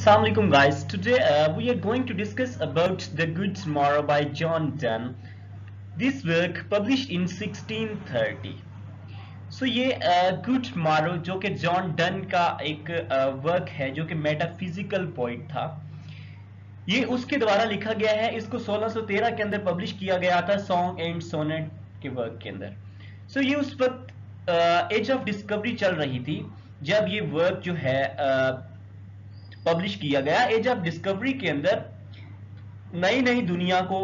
Assalamualaikum guys. Today we are going to discuss about The Good Tomorrow by John Donne. This work published in 1630. So ये good tomorrow जो कि John Donne का एक work है जो कि metaphysical poet था, ये उसके द्वारा लिखा गया है। इसको 1613 के अंदर पब्लिश किया गया था सॉन्ग एंड सोनेट के वर्क के अंदर। सो ये उस वक्त एज ऑफ डिस्कवरी चल रही थी जब ये वर्क जो है पब्लिश किया गया। एज ऑफ डिस्कवरी के अंदर नई नई दुनिया को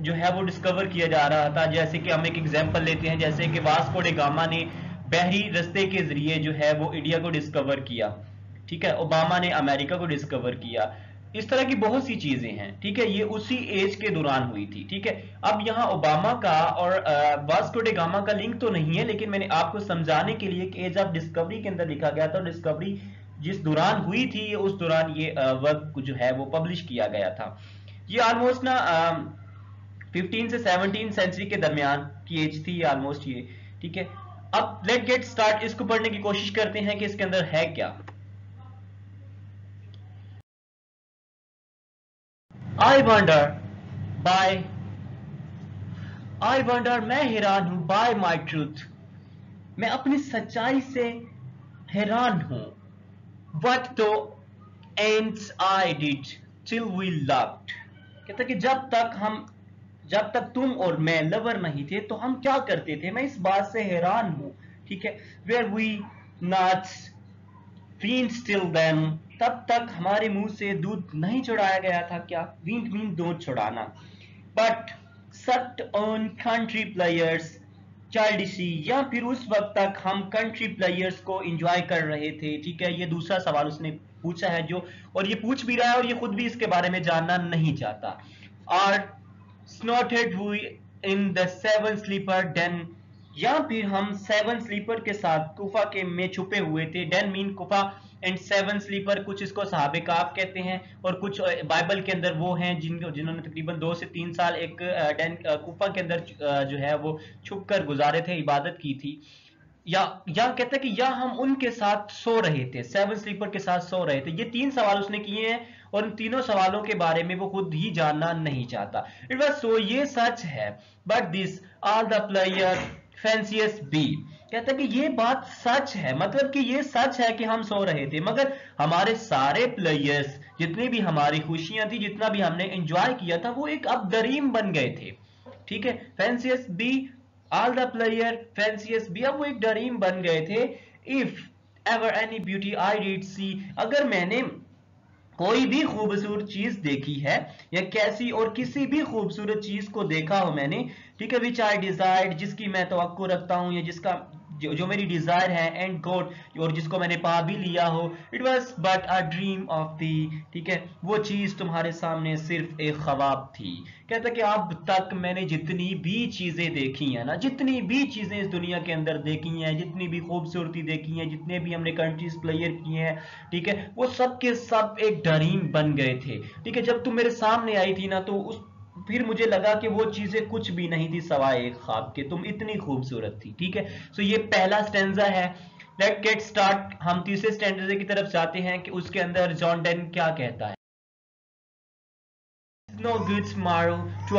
जो है वो डिस्कवर किया जा रहा था। जैसे कि हम एक एग्जांपल लेते हैं, जैसे कि वास्को डे गामा ने बहरी रास्ते के जरिए जो है वो इंडिया को डिस्कवर किया, ठीक है। ओबामा ने अमेरिका को डिस्कवर किया। इस तरह की बहुत सी चीजें हैं, ठीक है। ये उसी एज के दौरान हुई थी, ठीक है। अब यहाँ ओबामा का और वास्को डे गामा का लिंक तो नहीं है, लेकिन मैंने आपको समझाने के लिए कि एज ऑफ डिस्कवरी के अंदर लिखा गया था। डिस्कवरी जिस दौरान हुई थी उस दौरान ये वर्क जो है वो पब्लिश किया गया था। ये ऑलमोस्ट ना 15 से 17 सेंचुरी के दरमियान की एज थी ऑलमोस्ट ये, ठीक है। अब लेट गेट स्टार्ट, इसको पढ़ने की कोशिश करते हैं कि इसके अंदर है क्या। आई वंडर बाय मैं हैरान हूं बाय माई ट्रूथ, मैं अपनी सच्चाई से हैरान हूं। What the ends I did till we loved, कहता कि जब तक तुम और मैं लवर नहीं थे तो हम क्या करते थे, मैं इस बात से हैरान हूं, ठीक है। Were we not fiends till then, तब तक हमारे मुंह से दूध नहीं छुड़ाया गया था क्या, वींट मीन दूध छुड़ाना। But sucked on country players चाइल्डिशी, या फिर उस वक्त तक हम कंट्री प्लेयर्स को एंजॉय कर रहे थे, ठीक है। ये दूसरा सवाल उसने पूछा है जो, और ये पूछ भी रहा है और ये खुद भी इसके बारे में जानना नहीं चाहता। और snorted we in the seven sleeper den, या फिर हम सेवन स्लीपर के साथ कुफा के में छुपे हुए थे। डेन मीन कुफा एंड सेवन स्लीपर, कुछ इसको सहाबे काफ कहते हैं और कुछ बाइबल के अंदर वो हैं जिन्होंने तकरीबन 2 से 3 साल एक डेन कुफा के अंदर जो है वो छुप कर गुजारे थे, इबादत की थी। या कहते हैं कि या हम उनके साथ सो रहे थे, सेवन स्लीपर के साथ सो रहे थे। ये 3 सवाल उसने किए हैं और उन तीनों सवालों के बारे में वो खुद ही जानना नहीं चाहता। इट वाज सो, ये सच है, but this all the player fancies be, कहता है कि ये बात सच है, मतलब कि ये सच है कि हम सो रहे थे, मगर हमारे सारे प्लेयर्स, जितनी भी हमारी खुशियां थी, जितना भी हमने एंजॉय किया था, वो एक अब दरीम बन गए थे, ठीक है। Fancies be, all the player fancies be, अब वो एक दरीम बन गए थे। If ever any beauty I did see, अगर मैंने कोई भी खूबसूरत चीज देखी है, या कैसी और किसी भी खूबसूरत चीज को देखा हो मैंने, ठीक है। विच आई डिजायर्ड, जिसकी मैं तवक्को रखता हूं, या जिसका जो मेरी डिजायर है, एंड गॉड, और जिसको मैंने पा भी लिया हो। It was but a dream of the, ठीक है। वो चीज तुम्हारे सामने सिर्फ एक ख्वाब थी। कहता कि अब तक मैंने जितनी भी चीजें देखी हैं ना, जितनी भी चीजें इस दुनिया के अंदर देखी हैं, जितनी भी खूबसूरती देखी हैं, जितने भी हमने कंट्रीज प्लेयर किए हैं, ठीक है, वो सब के सब एक ड्रीम बन गए थे, ठीक है। जब तुम मेरे सामने आई थी ना, तो फिर मुझे लगा कि वो चीजें कुछ भी नहीं थी सवाए एक ख्वाब के, तुम इतनी खूबसूरत थी, ठीक है। सो ये पहला स्टैंजा है। लेट गेट स्टार्ट, हम तीसरे स्टैंजा की तरफ जाते हैं कि उसके अंदर जॉन डन क्या कहता है। No good tomorrow to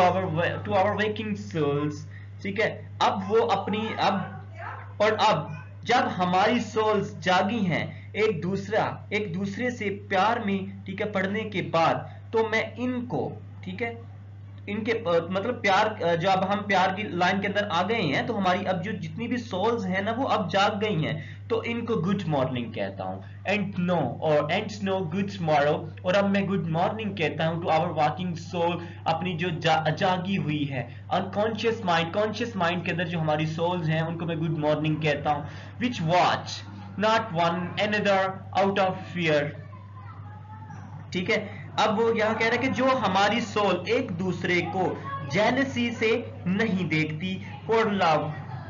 our waking souls, ठीक है। अब वो अपनी अब जब हमारी सोल्स जागी हैं एक दूसरे से प्यार में, ठीक है, पढ़ने के बाद, तो मैं इनको, ठीक है, इनके मतलब प्यार, जब हम प्यार की लाइन के अंदर आ गए हैं, तो हमारी अब जो जितनी भी सोल्स हैं ना, वो अब जाग गई हैं, तो इनको गुड मॉर्निंग कहता हूं। एंड नो गुड टुमारो, और अब मैं गुड मॉर्निंग कहता हूं टू आवर वॉकिंग सोल, अपनी जो जागी हुई है अनकॉन्शियस माइंड, कॉन्शियस माइंड के अंदर जो हमारी सोल्स हैं, उनको मैं गुड मॉर्निंग कहता हूं। Which watch not one another out of fear, ठीक है। अब वो यहां कह रहा है कि जो हमारी सोल एक दूसरे को जेलसी से नहीं देखती, for love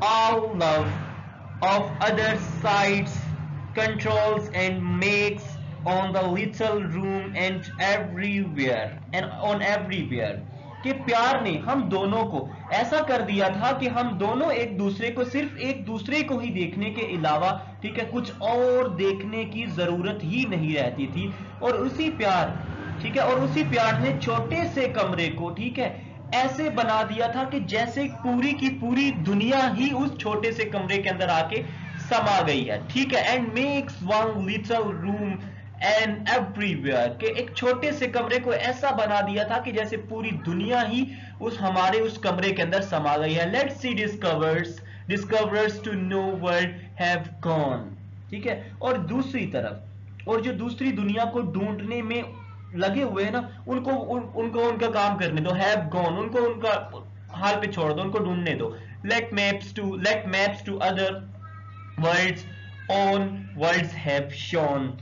all love of other sides controls and makes on the little room and everywhere and on everywhere, कि प्यार ने हम दोनों को ऐसा कर दिया था कि हम दोनों एक दूसरे को सिर्फ एक दूसरे को ही देखने के अलावा, ठीक है, कुछ और देखने की जरूरत ही नहीं रहती थी। और उसी प्यार, ठीक है, और उसी प्यार ने छोटे से कमरे को, ठीक है, ऐसे बना दिया था कि जैसे पूरी की पूरी दुनिया ही उस छोटे से कमरे के अंदर आके समा गई है, ठीक है। And makes one little room and everywhere, के एक छोटे से कमरे को ऐसा बना दिया था कि जैसे पूरी दुनिया ही उस हमारे उस कमरे के अंदर समा गई है। Let's sea discoverers to new world have gone, ठीक है। और दूसरी तरफ, और जो दूसरी दुनिया को ढूंढने में लगे हुए हैं ना, उनको उनका काम करने दो, हैव गॉन, उनको उनका हाल पे छोड़ दो, उनको ढूंढने दो। Let maps to other worlds on worlds have shown,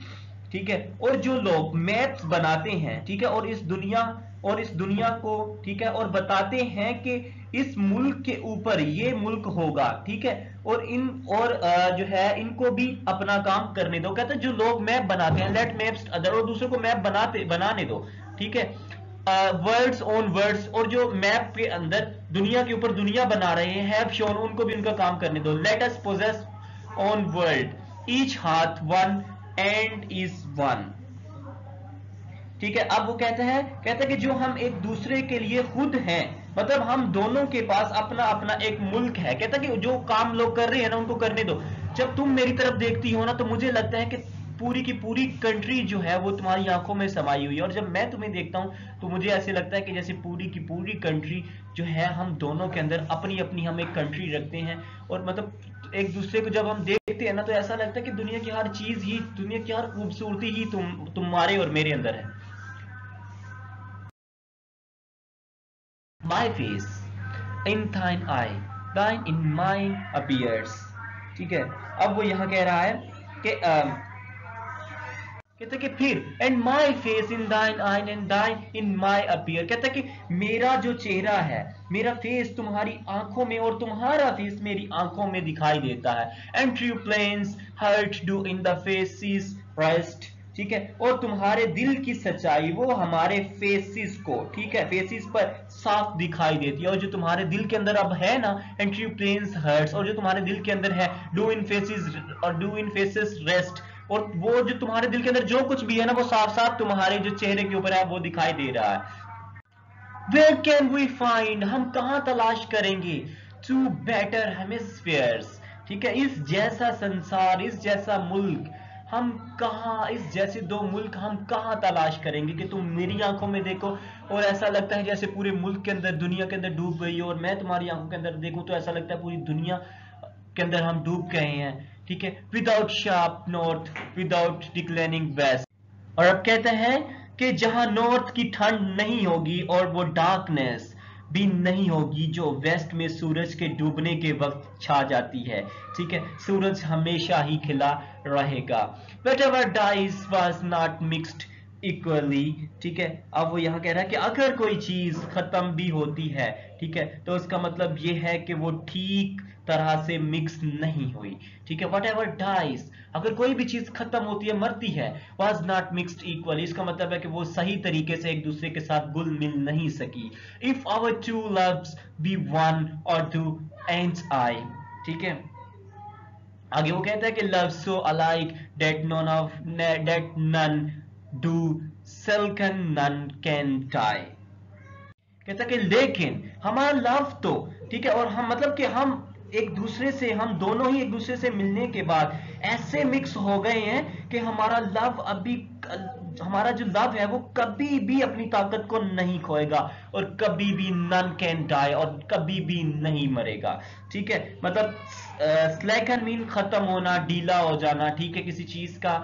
ठीक है। और जो लोग मैप्स बनाते हैं, ठीक है, और इस दुनिया को, ठीक है, और बताते हैं कि इस मुल्क के ऊपर ये मुल्क होगा, ठीक है, और जो है इनको भी अपना काम करने दो। कहते हैं जो लोग मैप बनाते हैं, लेट मैप्स अदर, और दूसरों को मैप बनाने दो, ठीक है। वर्ड्स ऑन वर्ड्स, और जो मैप के अंदर दुनिया के ऊपर दुनिया बना रहे हैं, हैव शोन, उनको भी उनका काम करने दो। Let us possess one world, each hath one and is one, ठीक है। अब वो कहते हैं कि जो हम एक दूसरे के लिए खुद हैं, मतलब हम दोनों के पास अपना अपना एक मुल्क है। कहता है कि जो काम लोग कर रहे हैं ना, उनको करने दो। जब तुम मेरी तरफ देखती हो ना, तो मुझे लगता है कि पूरी की पूरी कंट्री जो है वो तुम्हारी आंखों में समाई हुई है, और जब मैं तुम्हें देखता हूं तो मुझे ऐसे लगता है कि जैसे पूरी की पूरी कंट्री जो है, हम दोनों के अंदर अपनी अपनी हम एक कंट्री रखते हैं। और मतलब एक दूसरे को जब हम देखते हैं ना, तो ऐसा लगता है कि दुनिया की हर चीज ही, दुनिया की हर खूबसूरती ही तुम्हारे और मेरे अंदर है। My face in thine eye, thine in mine appears, ठीक है। अब वो यहां कह रहा है कि कहता कि फिर एंड माई फेस इन दाइन आइन एंड दाइन इन माई अपीयर, कहता कि मेरा जो चेहरा है, मेरा फेस तुम्हारी आंखों में और तुम्हारा फेस मेरी आंखों में दिखाई देता है। And true plain hearts do in the faces rest, ठीक है, और तुम्हारे दिल की सच्चाई वो हमारे फेसिस को, ठीक है, फेसिस पर साफ दिखाई देती है। और जो तुम्हारे दिल के अंदर अब है ना, एंड ट्रू प्लेन्स हर्ट्स, और जो तुम्हारे दिल के अंदर है, डू इन फेसिस रेस्ट, और वो जो तुम्हारे दिल के अंदर जो कुछ भी है ना, वो साफ साफ तुम्हारे जो चेहरे के ऊपर है वो दिखाई दे रहा है। Where can we find, हम कहां तलाश करेंगे, two better hemispheres, ठीक है, इस जैसा संसार, इस जैसा मुल्क, हम कहां, इस जैसे दो मुल्क हम कहां तलाश करेंगे कि तुम मेरी आंखों में देखो और ऐसा लगता है जैसे पूरे मुल्क के अंदर, दुनिया के अंदर डूब गई हो, और मैं तुम्हारी आंखों के अंदर देखूं तो ऐसा लगता है पूरी दुनिया के अंदर हम डूब गए हैं, ठीक है। Without sharp north, without declining west, और अब कहते हैं कि जहां नॉर्थ की ठंड नहीं होगी और वो डार्कनेस भी नहीं होगी जो वेस्ट में सूरज के डूबने के वक्त छा जाती है, ठीक है, सूरज हमेशा ही खिला रहेगा। Whatever dies was not mixed equally, ठीक है। अब वो यहां कह रहा है कि अगर कोई चीज खत्म भी होती है, ठीक है, तो उसका मतलब ये है कि वो ठीक तरह से मिक्स नहीं हुई, ठीक है। Whatever dies, अगर कोई भी चीज खत्म होती है, मरती है, was not mixed equally, इसका मतलब है कि वो सही तरीके से एक दूसरे के साथ घुल मिल नहीं सकी। If our two loves be one or two ends eye, ठीक है। आगे वो कहता है कि love so alike that none do silken none can tie, कहता है कि लेकिन हमारा लव तो, ठीक है, और हम मतलब कि हम एक दूसरे से, हम दोनों ही एक दूसरे से मिलने के बाद ऐसे मिक्स हो गए हैं कि हमारा लव अभी, हमारा जो लव है वो कभी भी अपनी ताकत को नहीं खोएगा, और कभी भी नन कैन डाई, और कभी भी नहीं मरेगा, ठीक है। मतलब स्लैकन मीन खत्म होना, ढीला हो जाना, ठीक है, किसी चीज का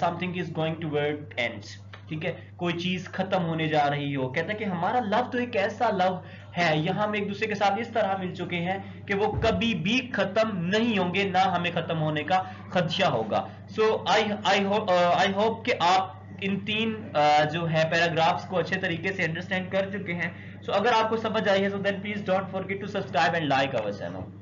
something is going toward and, ठीक है, कोई चीज खत्म होने जा रही हो। कहता है कि हमारा लव तो एक ऐसा लव है, यहां हम एक दूसरे के साथ इस तरह मिल चुके हैं कि वो कभी भी खत्म नहीं होंगे, ना हमें खत्म होने का खदशा होगा। सो आई होप कि आप इन तीन जो है पैराग्राफ्स को अच्छे तरीके से अंडरस्टैंड कर चुके हैं। सो अगर आपको समझ आई है, so then please don't forget to subscribe and like our channel.